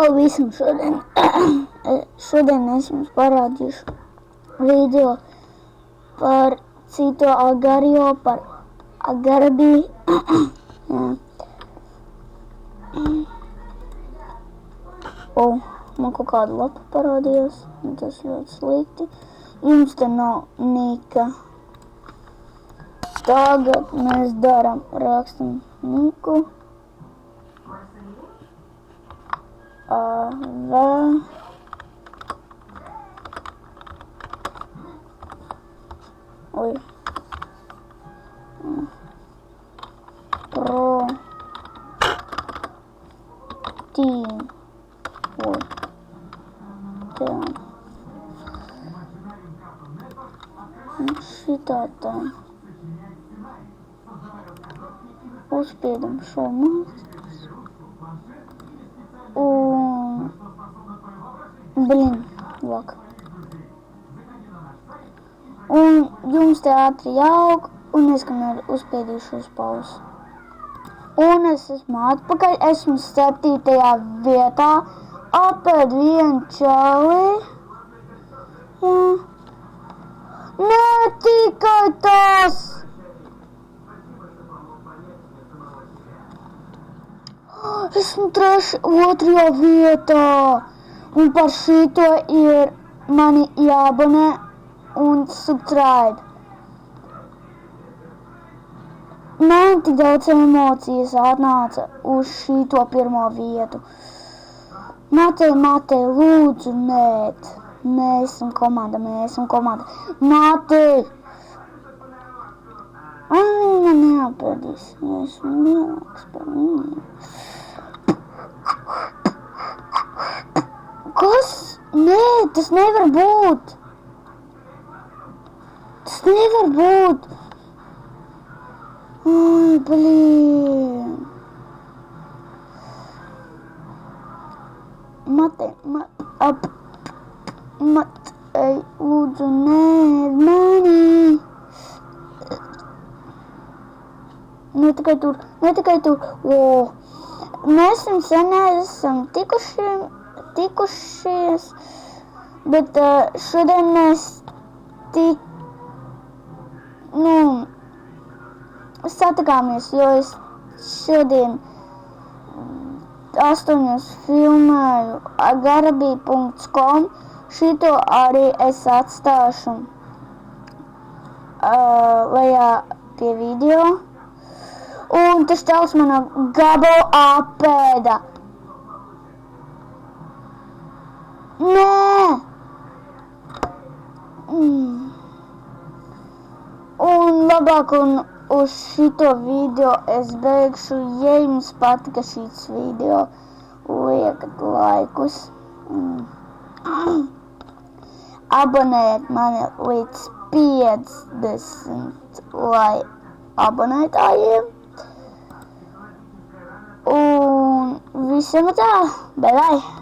Čau visam šodien. Šodien es jums parādīšu video par Cito Agario, par Agarbi. Man kaut kāda lapa parādījās, un tas ļoti slikti. Jums te nav nika. Tagad mēs rakstam niku. Protein. Šitā tā. Uzspiedam šo mākslas. Lāk. Un jums te ātri jāaug, un es kamēr uzspiedīšu uz pauzi. Un es esmu atpakaļ, esmu 7. vietā, apēd vienu čali. Jā. Ne tikai tas! Esmu 2. vietā, un par šito ir mani jāabonē un subscribe. Man tik daudz emocijas atnāca uz šito 1. vietu. Matei, lūdzu, nēt. Mēs esam komanda. Matei! Man neapēdīs, jo esmu lielāks par viņiem. Kas? Nē, tas nevar būt! Tas nevar būt! Ai, blīn! Matei, lūdzu, nē, mani! Ne tikai tur. Mēs sen esam tikušies, bet šodien mēs satikāmies, jo es šodien 8 filmēju agarbi.com. Šito arī es atstāšu lejā pie video. Un tas čals mana gabalu apēda. Nē! Un labāk uz šito video es beigšu, ja jums patika šīs video, liekat laikus. Abonējiet mani līdz 50 abonētājiem. Un visiem tā, bye bye!